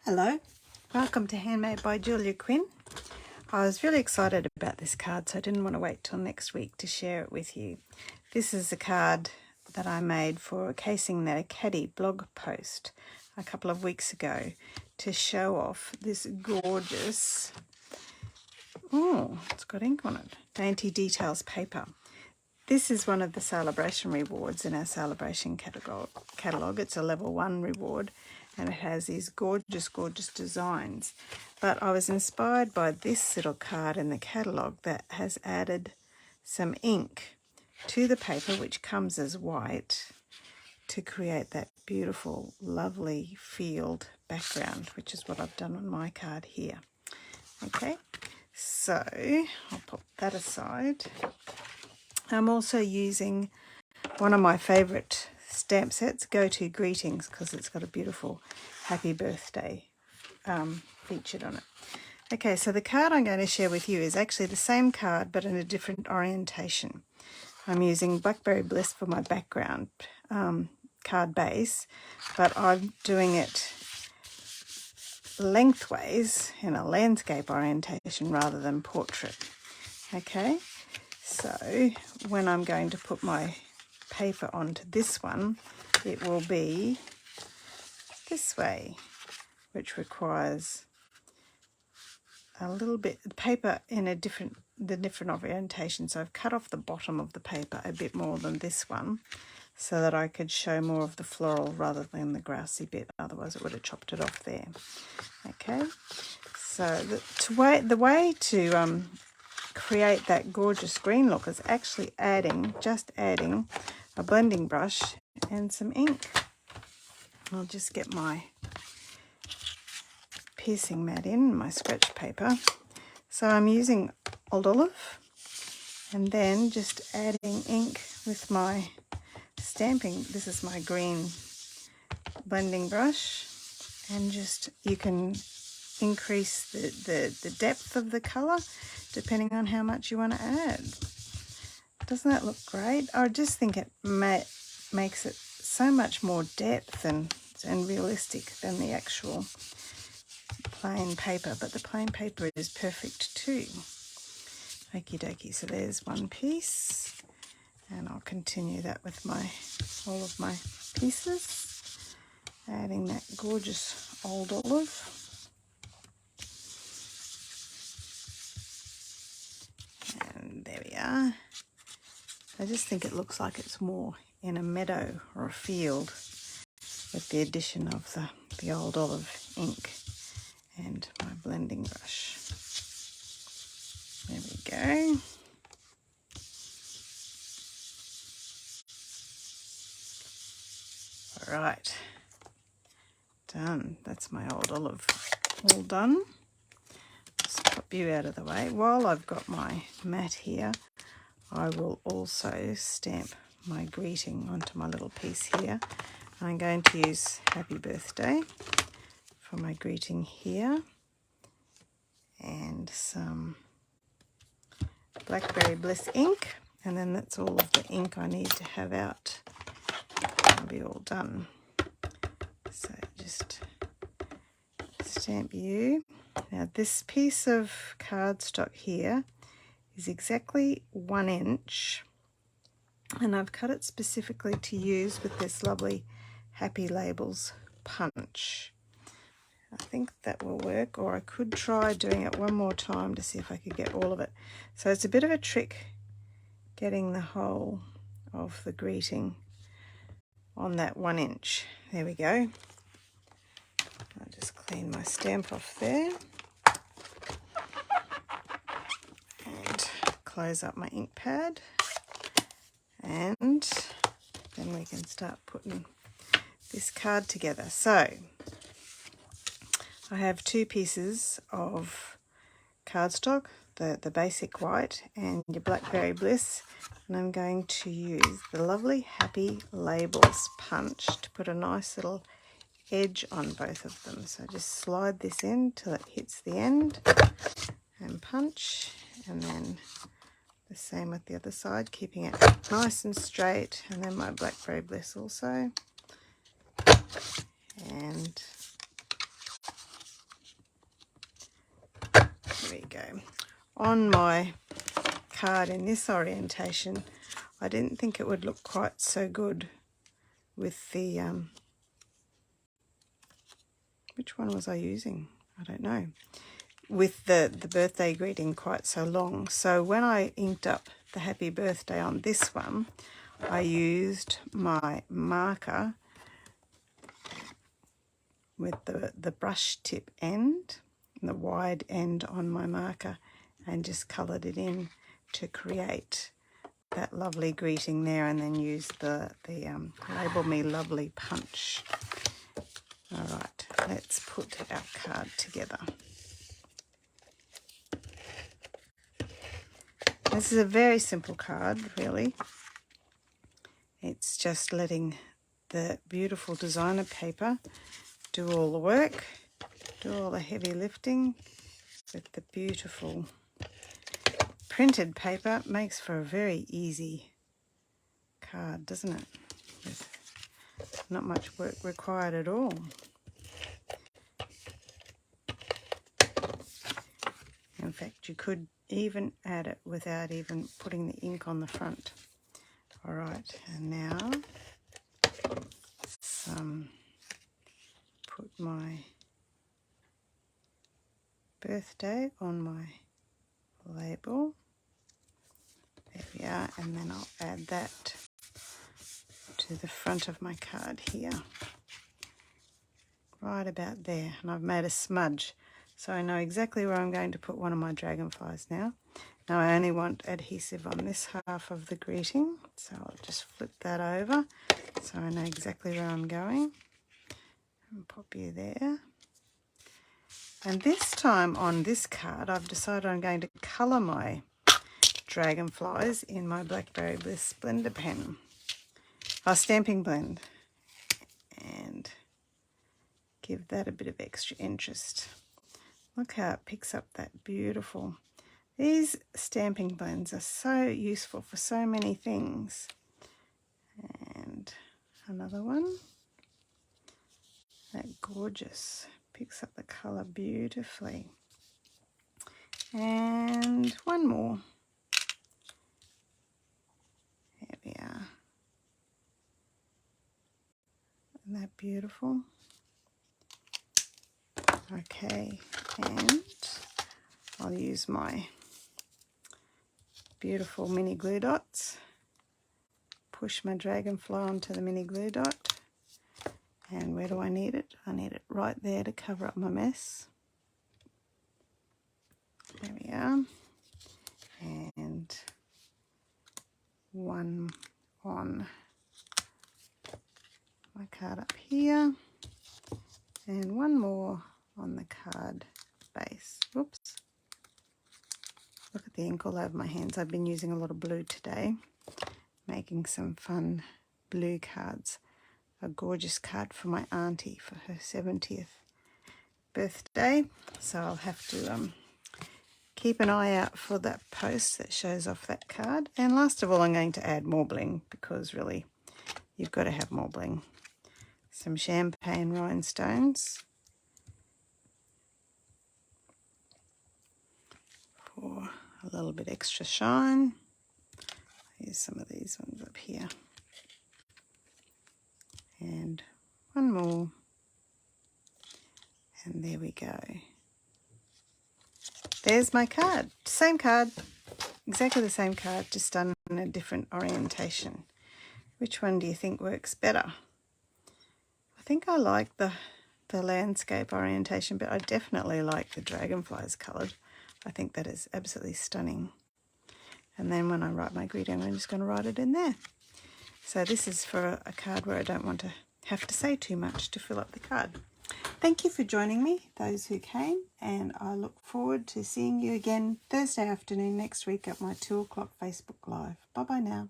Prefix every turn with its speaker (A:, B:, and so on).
A: Hello, welcome to Handmade by Julia Quinn. I was really excited about this card, so I didn't want to wait till next week to share it with you. This is a card that I made for Casing That Caddy blog post a couple of weeks ago to show off this gorgeous, it's got ink on it, Dainty Details paper. This is one of the Sale-a-bration rewards in our Sale-a-bration catalogue. It's a level 1 reward and it has these gorgeous, gorgeous designs. But I was inspired by this little card in the catalogue that has added some ink to the paper, which comes as white, to create that beautiful, lovely field background, which is what I've done on my card here. Okay, so I'll put that aside. I'm also using one of my favourite stamp sets, Go To Greetings, because it's got a beautiful happy birthday featured on it. Okay, so the card I'm going to share with you is actually the same card but in a different orientation. I'm using Blackberry Bliss for my background card base, but I'm doing it lengthways in a landscape orientation rather than portrait. Okay. So when I'm going to put my paper onto this one, it will be this way, which requires a little bit of paper in the different orientation. So I've cut off the bottom of the paper a bit more than this one so that I could show more of the floral rather than the grassy bit. Otherwise it would have chopped it off there. Okay, so the way to create that gorgeous green look is actually just adding a blending brush and some ink. I'll just get my piercing mat in, my scratch paper. So I'm using Old Olive and then just adding ink with my stamping. This is my green blending brush, and just you can increase the depth of the colour depending on how much you want to add. Doesn't that look great? I just think it makes it so much more depth and realistic than the actual plain paper, but the plain paper is perfect too. Okie dokie, so there's one piece, and I'll continue that with all of my pieces, adding that gorgeous Old Olive. There we are. I just think it looks like it's more in a meadow or a field with the addition of the Old Olive ink and my blending brush. There we go. All right, done. That's my Old Olive all done. Just pop you out of the way. While I've got my mat here, I will also stamp my greeting onto my little piece here. I'm going to use Happy Birthday for my greeting here, and some Blackberry Bliss ink, and then that's all of the ink I need to have out. I'll be all done. So just stamp you. Now this piece of cardstock here is exactly 1 inch, and I've cut it specifically to use with this lovely Happy Labels punch. I think that will work, or I could try doing it one more time to see if I could get all of it. So it's a bit of a trick getting the whole of the greeting on that 1 inch. There we go. I'll just clean my stamp off there and close up my ink pad, and then we can start putting this card together. So I have 2 pieces of cardstock, the basic white and your Blackberry Bliss, and I'm going to use the lovely Happy Labels punch to put a nice little edge on both of them. So just slide this in till it hits the end and punch, and then the same with the other side, keeping it nice and straight, and then my Blackberry Bliss also, and on my card in this orientation, I didn't think it would look quite so good with the, which one was I using? I don't know. With the birthday greeting quite so long. So when I inked up the happy birthday on this one, I used my marker with the brush tip end, the wide end on my marker, and just coloured it in to create that lovely greeting there, and then use the Label Me Lovely punch. All right, let's put our card together. This is a very simple card, really. It's just letting the beautiful designer paper do all the work, do all the heavy lifting with the beautiful printed paper. Makes for a very easy card, doesn't it? With not much work required at all. In fact, you could even add it without even putting the ink on the front. All right, and now put my birthday on my label. There we are, and then I'll add that to the front of my card here, right about there. And I've made a smudge, so I know exactly where I'm going to put one of my dragonflies now. Now I only want adhesive on this half of the greeting, so I'll just flip that over so I know exactly where I'm going. And pop you there. And this time on this card, I've decided I'm going to colour my dragonflies in my Blackberry Bliss blender pen, stamping blend, and give that a bit of extra interest. Look how it picks up that beautiful. These stamping blends are so useful for so many things. And another one, that gorgeous, picks up the colour beautifully. And one more. There we are. Isn't that beautiful? Okay, and I'll use my beautiful mini glue dots. Push my dragonfly onto the mini glue dot. And where do I need it? I need it right there to cover up my mess. There we are. And one on my card up here. And one more on the card base. Whoops. Look at the ink all over my hands. I've been using a lot of blue today, making some fun blue cards. A gorgeous card for my auntie for her 70th birthday. So I'll have to keep an eye out for that post that shows off that card. And last of all, I'm going to add more bling, because really you've got to have more bling. Some champagne rhinestones for a little bit extra shine. Here's some of these ones up here. And one more. And there we go. There's my card. Same card, exactly the same card, just done in a different orientation. Which one do you think works better? I think I like the landscape orientation, but I definitely like the dragonflies coloured. I think that is absolutely stunning. And then when I write my greeting, I'm just going to write it in there. So this is for a card where I don't want to have to say too much to fill up the card. Thank you for joining me, those who came, and I look forward to seeing you again Thursday afternoon next week at my 2 o'clock Facebook Live. Bye-bye now.